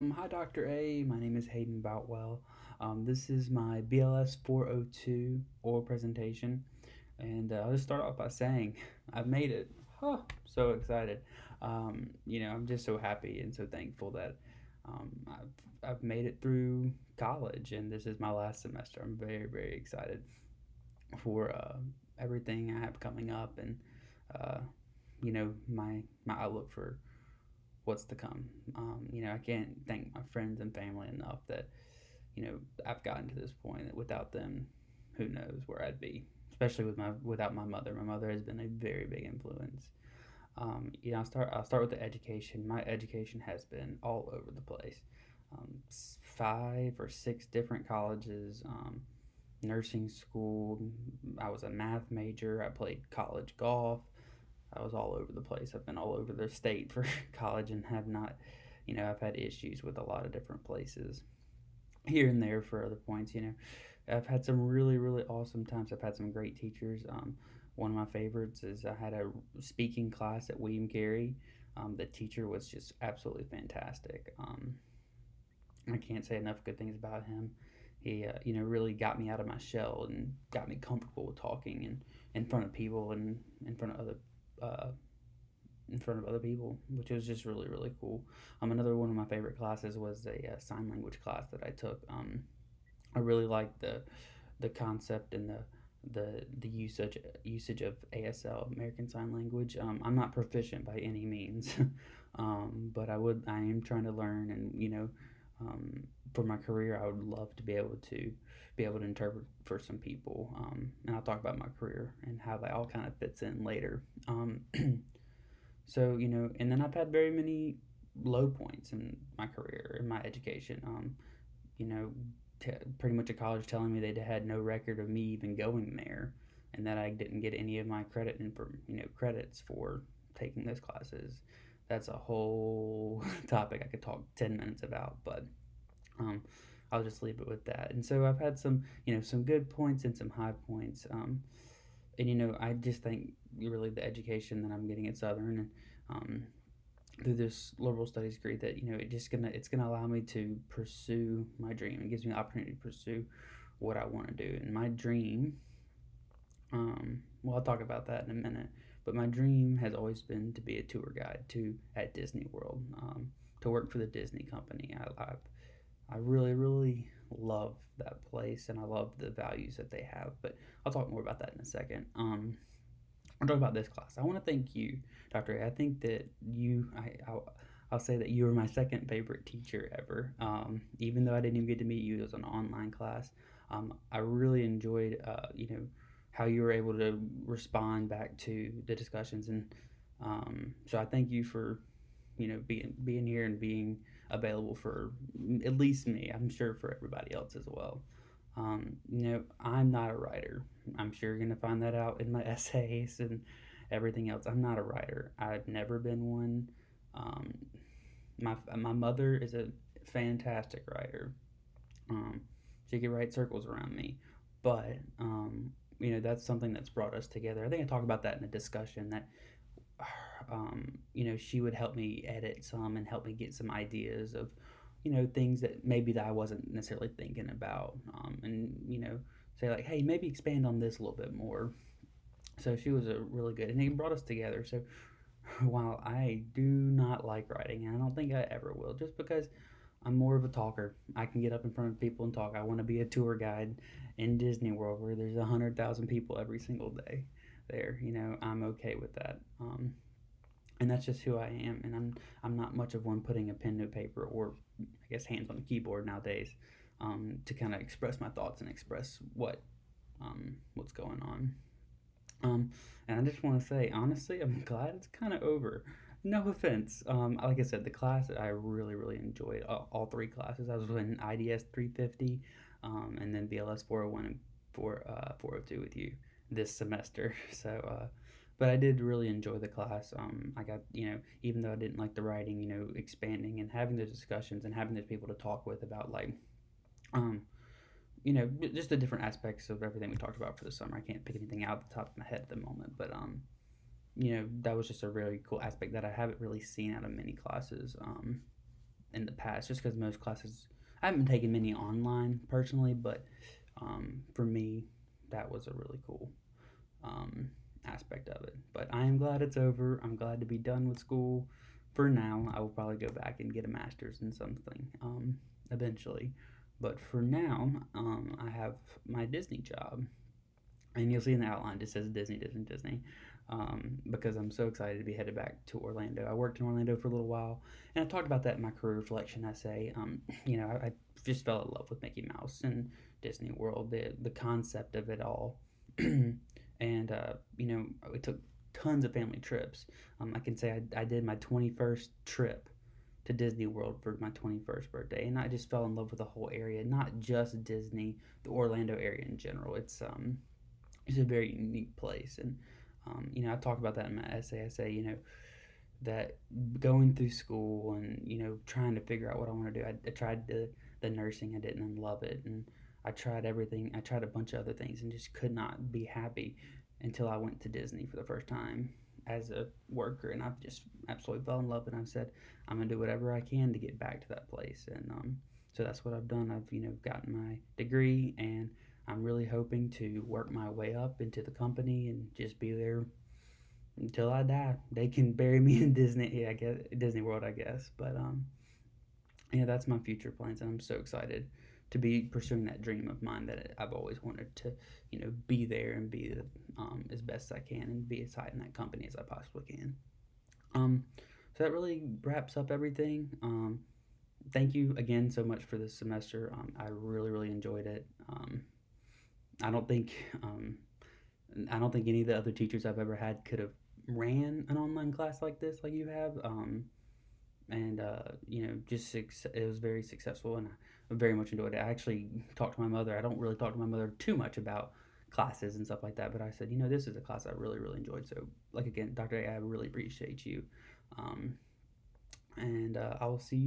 Hi, Dr. A. My name is Hayden Boutwell. This is my BLS 402 oral presentation. And I'll just start off by saying I've made it. Huh, so excited. I'm just so happy and so thankful that I've made it through college, and this is my last semester. I'm very, very excited for everything I have coming up, and uh, my outlook for what's to come. I can't thank my friends and family enough that I've gotten to this point. That without them, who knows where I'd be. Especially without my mother. My mother has been a very big influence. I'll start with the education. My education has been all over the place. 5 or 6 different colleges, nursing school. I was a math major. I played college golf. I was all over the place. I've been all over the state for college and have not, I've had issues with a lot of different places here and there for other points. I've had some really, really awesome times. I've had some great teachers. One of my favorites is I had a speaking class at William Carey. The teacher was just absolutely fantastic. I can't say enough good things about him. He, really got me out of my shell and got me comfortable with talking and in front of people and in front of other uh, in front of other people, which was just really, really cool. Another one of my favorite classes was a sign language class that I took. I really liked the concept and the usage of ASL, American Sign Language. I'm not proficient by any means, but I am trying to learn, and um, for my career, I would love to be able to interpret for some people. And I'll talk about my career and how that all kind of fits in later. So, and then I've had very many low points in my career, in my education. You know, Pretty much a college telling me they had no record of me even going there, and that I didn't get any of my credits for taking those classes. That's a whole topic I could talk 10 minutes about, but um, I'll just leave it with that. And so I've had some good points and some high points. And I just think really the education that I'm getting at Southern and through this liberal studies degree that it's gonna allow me to pursue my dream. It gives me the opportunity to pursue what I want to do. And my dream, well, I'll talk about that in a minute. But my dream has always been to be a tour guide to at Disney World, to work for the Disney company. I really, really love that place, and I love the values that they have. But I'll talk more about that in a second. I'm talking about this class. I want to thank you, Dr. A. I think that I'll say that you were my second favorite teacher ever. Even though I didn't even get to meet you, it was an online class. I really enjoyed, how you were able to respond back to the discussions, and so I thank you for, being here and being available for at least me. I'm sure for everybody else as well. I'm not a writer. I'm sure you're going to find that out in my essays and everything else. I'm not a writer. I've never been one. Um, my mother is a fantastic writer. Um, she could write circles around me, but that's something that's brought us together. I think I talked about that in a discussion that she would help me edit some and help me get some ideas of, things that maybe that I wasn't necessarily thinking about, and say like, hey, maybe expand on this a little bit more. So she was a really good, and it brought us together. So while I do not like writing, and I don't think I ever will, just because I'm more of a talker. I can get up in front of people and talk. I want to be a tour guide in Disney World where there's 100,000 people every single day there. I'm okay with that. And that's just who I am. And I'm not much of one putting a pen to paper or I guess hands on the keyboard nowadays, to kind of express my thoughts and express what's going on. Um, and I just want to say, honestly, I'm glad it's kind of over. No offense. Like I said, the class I really, really enjoyed all 3 classes. I was in IDS 350, and then BLS 401 and 402 with you this semester. So, but I did really enjoy the class. I got, even though I didn't like the writing, expanding and having those discussions and having those people to talk with about like, um, just the different aspects of everything we talked about for the summer. I can't pick anything out at the top of my head at the moment, but that was just a really cool aspect that I haven't really seen out of many classes. in the past, just because most classes I haven't taken many online personally, but for me, that was a really cool um, aspect of it. But I am glad it's over. I'm glad to be done with school. For now, I will probably go back and get a master's in something eventually. But for now, I have my Disney job, and you'll see in the outline it says Disney, Disney, Disney, because I'm so excited to be headed back to Orlando. I worked in Orlando for a little while, and I talked about that in my career reflection essay. I just fell in love with Mickey Mouse and Disney World, the concept of it all, and we took tons of family trips. I can say I did my 21st trip to Disney World for my 21st birthday, and I just fell in love with the whole area, not just Disney, the Orlando area in general. It's a very unique place, and I talk about that in my essay. I say, that going through school and trying to figure out what I want to do. I tried the nursing. I didn't love it, and I tried everything. I tried a bunch of other things and just could not be happy until I went to Disney for the first time as a worker, and I've just absolutely fell in love. And I've said I'm gonna do whatever I can to get back to that place, and so that's what I've done. I've gotten my degree, and I'm really hoping to work my way up into the company and just be there until I die. They can bury me in Disney, yeah, I guess Disney World, I guess. But yeah, that's my future plans, and I'm so excited to be pursuing that dream of mine that I've always wanted to, be there and be as best as I can and be as high in that company as I possibly can. Um, so that really wraps up everything. Thank you again so much for this semester. I really, really enjoyed it. I don't think I don't think any of the other teachers I've ever had could have ran an online class like this, like you have. And just it was very successful, and I very much enjoyed it. I actually talked to my mother. I don't really talk to my mother too much about classes and stuff like that, but I said, this is a class I really, really enjoyed. So, like again, Dr. A, I really appreciate you, um, and I will see you